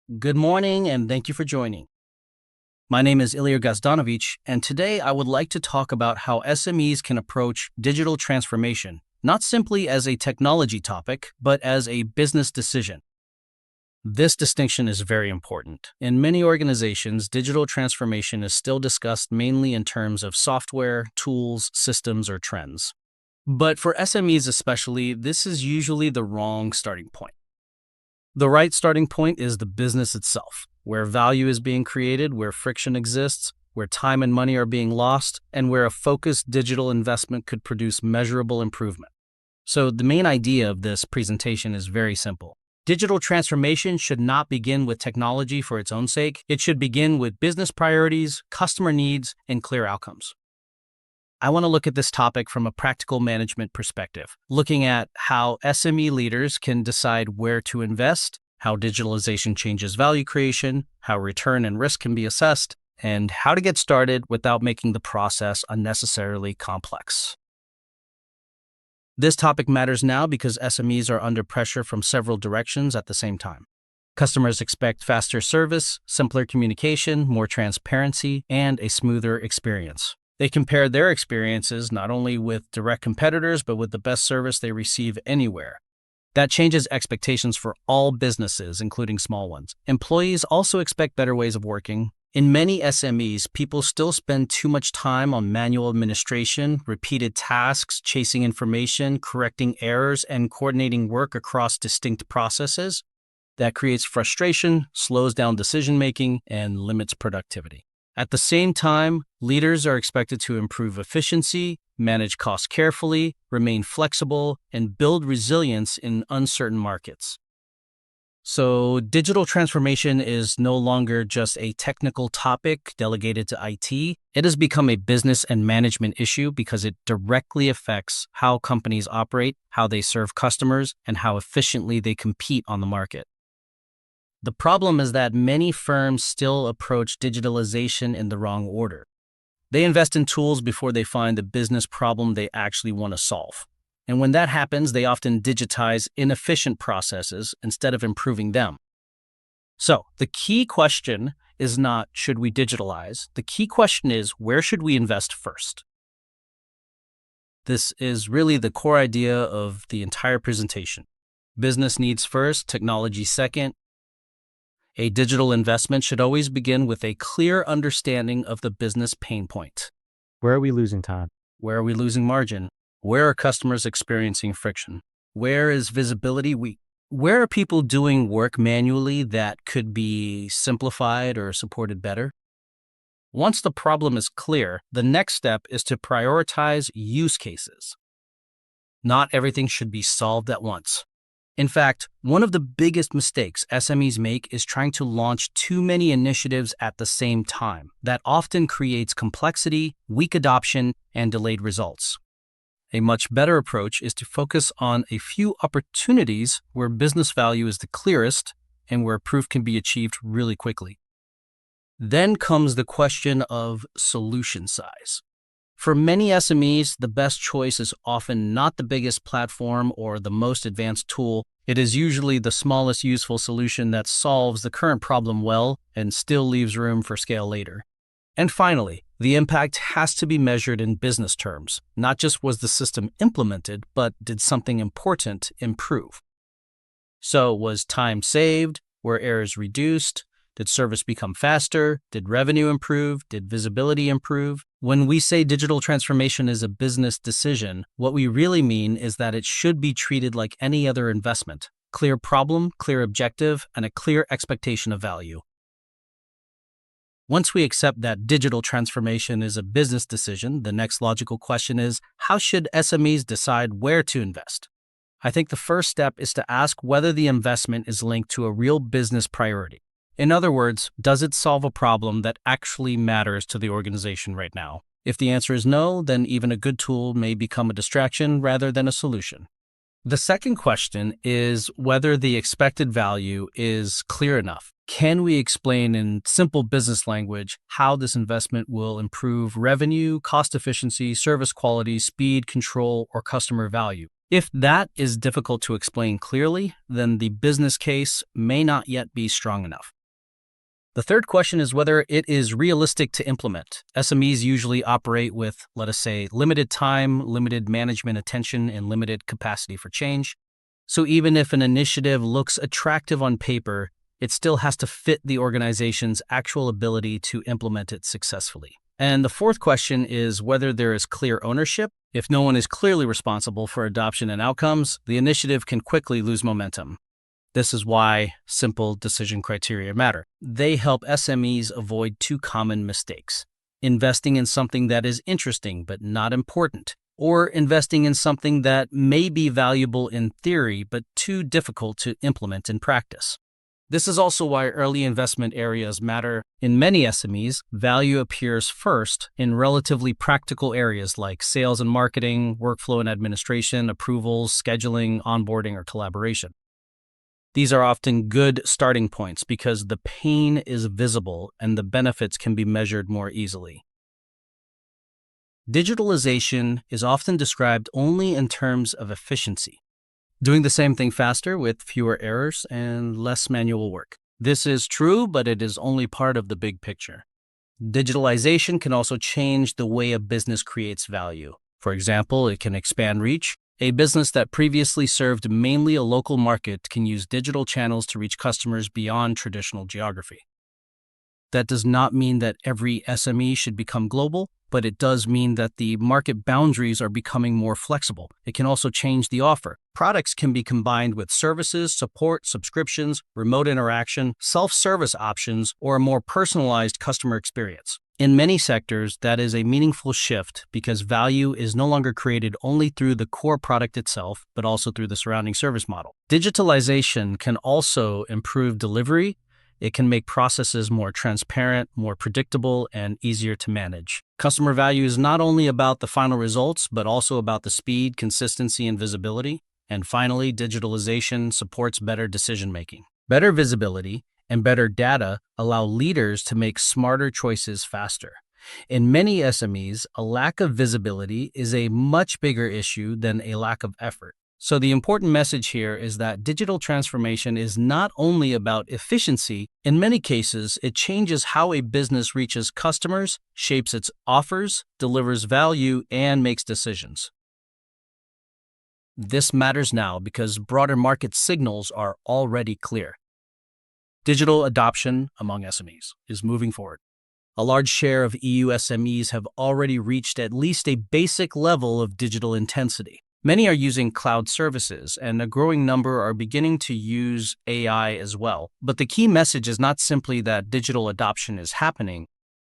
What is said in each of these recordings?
Good morning and thank you for joining. My name is Ilija Gvozdanović, and today I would like to talk about how SMEs can approach digital transformation, not simply as a technology topic, but as a business decision. This distinction is very important. In many organizations, digital transformation is still discussed mainly in terms of software, tools, systems, or trends. But for SMEs especially, this is usually the wrong starting point. The right starting point is the business itself, where value is being created, where friction exists, where time and money are being lost, and where a focused digital investment could produce measurable improvement. So the main idea of this presentation is very simple. Digital transformation should not begin with technology for its own sake. It should begin with business priorities, customer needs, and clear outcomes. I want to look at this topic from a practical management perspective, looking at how SME leaders can decide where to invest, how digitalization changes value creation, how return and risk can be assessed, and how to get started without making the process unnecessarily complex. This topic matters now because SMEs are under pressure from several directions at the same time. Customers expect faster service, simpler communication, more transparency, and a smoother experience. They compare their experiences not only with direct competitors, but with the best service they receive anywhere. That changes expectations for all businesses, including small ones. Employees also expect better ways of working. In many SMEs, people still spend too much time on manual administration, repeated tasks, chasing information, correcting errors, and coordinating work across distinct processes. That creates frustration, slows down decision-making, and limits productivity. At the same time, leaders are expected to improve efficiency, manage costs carefully, remain flexible, and build resilience in uncertain markets. So, digital transformation is no longer just a technical topic delegated to IT. It has become a business and management issue because it directly affects how companies operate, how they serve customers, and how efficiently they compete on the market. The problem is that many firms still approach digitalization in the wrong order. They invest in tools before they find the business problem they actually want to solve. And when that happens, they often digitize inefficient processes instead of improving them. So, the key question is not, should we digitalize? The key question is, where should we invest first? This is really the core idea of the entire presentation. Business needs first, technology second. A digital investment should always begin with a clear understanding of the business pain point. Where are we losing time? Where are we losing margin? Where are customers experiencing friction? Where is visibility weak? Where are people doing work manually that could be simplified or supported better? Once the problem is clear, the next step is to prioritize use cases. Not everything should be solved at once. In fact, one of the biggest mistakes SMEs make is trying to launch too many initiatives at the same time. That often creates complexity, weak adoption, and delayed results. A much better approach is to focus on a few opportunities where business value is the clearest and where proof can be achieved really quickly. Then comes the question of solution size. For many SMEs, the best choice is often not the biggest platform or the most advanced tool. It is usually the smallest useful solution that solves the current problem well and still leaves room for scale later. And finally, the impact has to be measured in business terms. Not just was the system implemented, but did something important improve? So, was time saved? Were errors reduced? Did service become faster? Did revenue improve? Did visibility improve? When we say digital transformation is a business decision, what we really mean is that it should be treated like any other investment. Clear problem, clear objective, and a clear expectation of value. Once we accept that digital transformation is a business decision, the next logical question is, how should SMEs decide where to invest? I think the first step is to ask whether the investment is linked to a real business priority. In other words, does it solve a problem that actually matters to the organization right now? If the answer is no, then even a good tool may become a distraction rather than a solution. The second question is whether the expected value is clear enough. Can we explain in simple business language how this investment will improve revenue, cost efficiency, service quality, speed, control, or customer value? If that is difficult to explain clearly, then the business case may not yet be strong enough. The third question is whether it is realistic to implement. SMEs usually operate with, let us say, limited time, limited management attention, and limited capacity for change. So even if an initiative looks attractive on paper, it still has to fit the organization's actual ability to implement it successfully. And the fourth question is whether there is clear ownership. If no one is clearly responsible for adoption and outcomes, the initiative can quickly lose momentum. This is why simple decision criteria matter. They help SMEs avoid two common mistakes: investing in something that is interesting but not important, or investing in something that may be valuable in theory but too difficult to implement in practice. This is also why early investment areas matter. In many SMEs, value appears first in relatively practical areas like sales and marketing, workflow and administration, approvals, scheduling, onboarding, or collaboration. These are often good starting points because the pain is visible and the benefits can be measured more easily. Digitalization is often described only in terms of efficiency, doing the same thing faster with fewer errors and less manual work. This is true, but it is only part of the big picture. Digitalization can also change the way a business creates value. For example, it can expand reach. A business that previously served mainly a local market can use digital channels to reach customers beyond traditional geography. That does not mean that every SME should become global, but it does mean that the market boundaries are becoming more flexible. It can also change the offer. Products can be combined with services, support, subscriptions, remote interaction, self-service options, or a more personalized customer experience. In many sectors, that is a meaningful shift because value is no longer created only through the core product itself, but also through the surrounding service model. Digitalization can also improve delivery. It can make processes more transparent, more predictable, and easier to manage. Customer value is not only about the final results, but also about the speed, consistency, and visibility. And finally, digitalization supports better decision-making. Better visibility and better data allow leaders to make smarter choices faster. In many SMEs, a lack of visibility is a much bigger issue than a lack of effort. So the important message here is that digital transformation is not only about efficiency. In many cases, it changes how a business reaches customers, shapes its offers, delivers value, and makes decisions. This matters now because broader market signals are already clear. Digital adoption among SMEs is moving forward. A large share of EU SMEs have already reached at least a basic level of digital intensity. Many are using cloud services, and a growing number are beginning to use AI as well. But the key message is not simply that digital adoption is happening.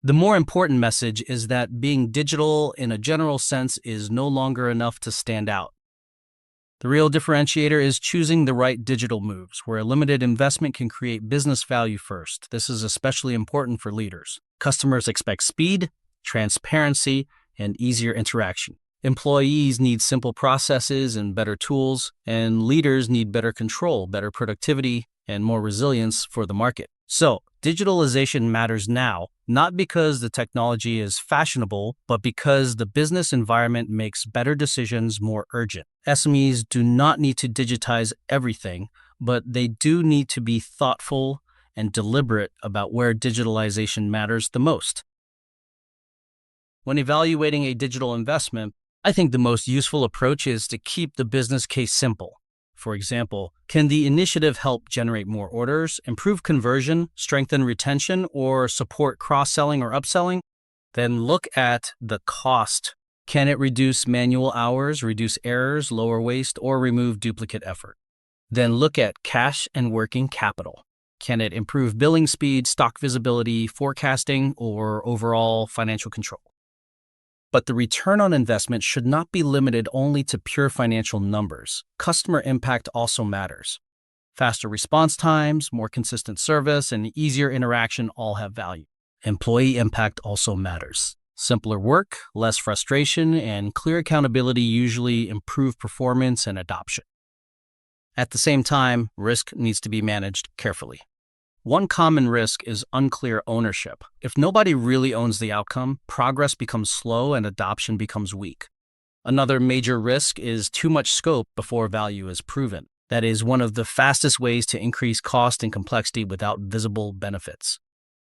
The more important message is that being digital in a general sense is no longer enough to stand out. The real differentiator is choosing the right digital moves, where a limited investment can create business value first. This is especially important for leaders. Customers expect speed, transparency, and easier interaction. Employees need simple processes and better tools, and leaders need better control, better productivity, and more resilience for the market. So, digitalization matters now, not because the technology is fashionable, but because the business environment makes better decisions more urgent. SMEs do not need to digitize everything, but they do need to be thoughtful and deliberate about where digitalization matters the most. When evaluating a digital investment, I think the most useful approach is to keep the business case simple. For example, can the initiative help generate more orders, improve conversion, strengthen retention, or support cross-selling or upselling? Then look at the cost. Can it reduce manual hours, reduce errors, lower waste, or remove duplicate effort? Then look at cash and working capital. Can it improve billing speed, stock visibility, forecasting, or overall financial control? But the return on investment should not be limited only to pure financial numbers. Customer impact also matters. Faster response times, more consistent service, and easier interaction all have value. Employee impact also matters. Simpler work, less frustration, and clear accountability usually improve performance and adoption. At the same time, risk needs to be managed carefully. One common risk is unclear ownership. If nobody really owns the outcome, progress becomes slow and adoption becomes weak. Another major risk is too much scope before value is proven. That is one of the fastest ways to increase cost and complexity without visible benefits.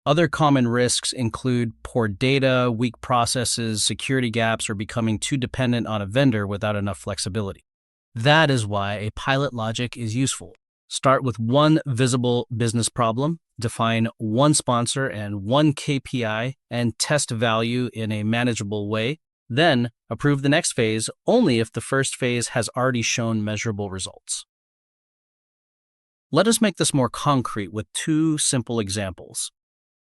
Other common risks include poor data, weak processes, security gaps, or becoming too dependent on a vendor without enough flexibility. That is why a pilot logic is useful. Start with one visible business problem, define one sponsor and one KPI, and test value in a manageable way. Then approve the next phase only if the first phase has already shown measurable results. Let us make this more concrete with two simple examples.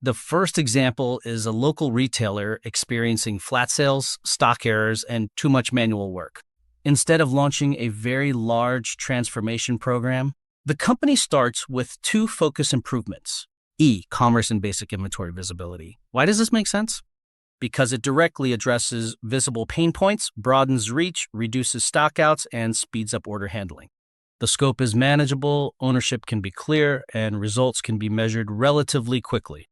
The first example is a local retailer experiencing flat sales, stock errors, and too much manual work. Instead of launching a very large transformation program, the company starts with two focus improvements. E-commerce and basic inventory visibility. Why does this make sense? Because it directly addresses visible pain points, broadens reach, reduces stockouts, and speeds up order handling. The scope is manageable, ownership can be clear, and results can be measured relatively quickly.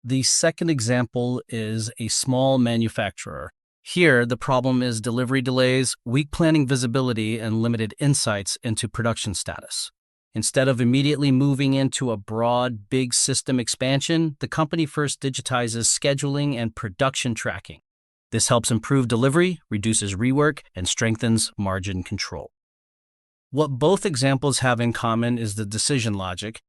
The second example is a small manufacturer. Here, the problem is delivery delays, weak planning visibility, and limited insights into production status. Instead of immediately moving into a broad, big system expansion, the company first digitizes scheduling and production tracking. This helps improve delivery, reduces rework, and strengthens margin control. What both examples have in common is the decision logic.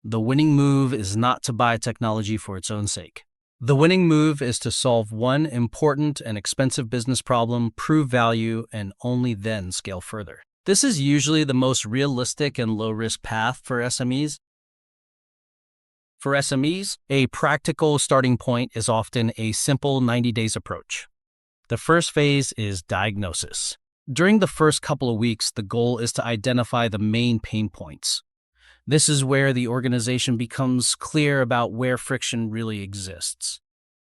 The winning move is not to buy technology for its own sake. The winning move is to solve one important and expensive business problem, prove value, and only then scale further. This is usually the most realistic and low-risk path for SMEs. For SMEs, a practical starting point is often a simple 90 days approach. The first phase is diagnosis. During the first couple of weeks, the goal is to identify the main pain points. This is where the organization becomes clear about where friction really exists.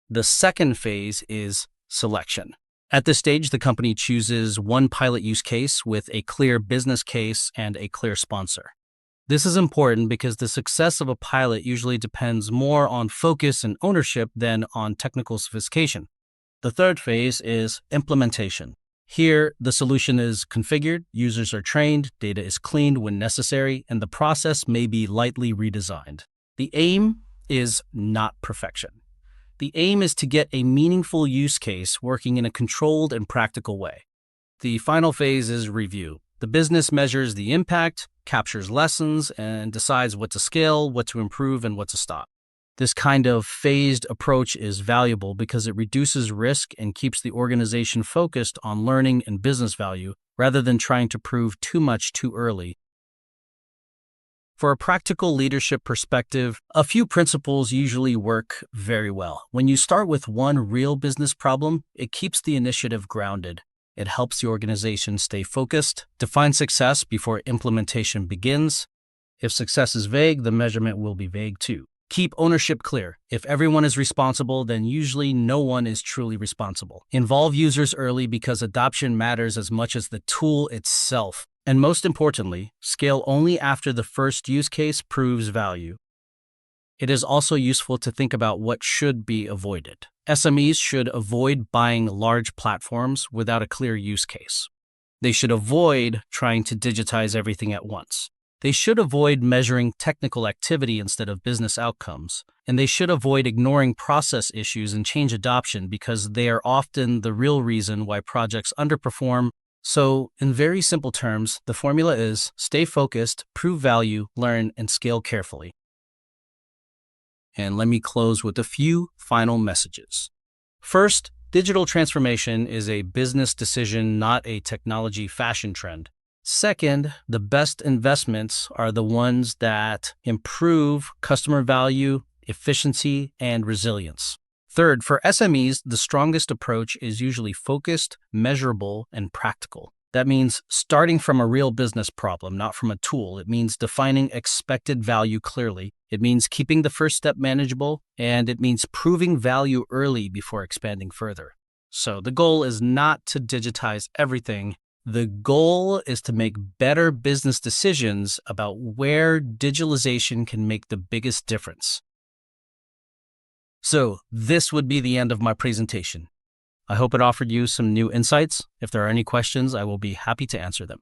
The second phase is selection. At this stage, the company chooses one pilot use case with a clear business case and a clear sponsor. This is important because the success of a pilot usually depends more on focus and ownership than on technical sophistication. The third phase is implementation. Here, the solution is configured, users are trained, data is cleaned when necessary, and the process may be lightly redesigned. The aim is not perfection. The aim is to get a meaningful use case working in a controlled and practical way. The final phase is review. The business measures the impact, captures lessons, and decides what to scale, what to improve, and what to stop. This kind of phased approach is valuable because it reduces risk and keeps the organization focused on learning and business value rather than trying to prove too much too early. For a practical leadership perspective, a few principles usually work very well. When you start with one real business problem, it keeps the initiative grounded. It helps the organization stay focused, define success before implementation begins. If success is vague, the measurement will be vague too. Keep ownership clear. If everyone is responsible, then usually no one is truly responsible. Involve users early because adoption matters as much as the tool itself. And most importantly, scale only after the first use case proves value. It is also useful to think about what should be avoided. SMEs should avoid buying large platforms without a clear use case. They should avoid trying to digitize everything at once. They should avoid measuring technical activity instead of business outcomes. And they should avoid ignoring process issues and change adoption because they are often the real reason why projects underperform. So, in very simple terms, the formula is stay focused, prove value, learn, and scale carefully. And let me close with a few final messages. First, digital transformation is a business decision, not a technology fashion trend. Second, the best investments are the ones that improve customer value, efficiency, and resilience. Third, for SMEs, the strongest approach is usually focused, measurable, and practical. That means starting from a real business problem, not from a tool. It means defining expected value clearly. It means keeping the first step manageable, and it means proving value early before expanding further. So the goal is not to digitize everything. The goal is to make better business decisions about where digitalization can make the biggest difference. So this would be the end of my presentation. I hope it offered you some new insights. If there are any questions, I will be happy to answer them.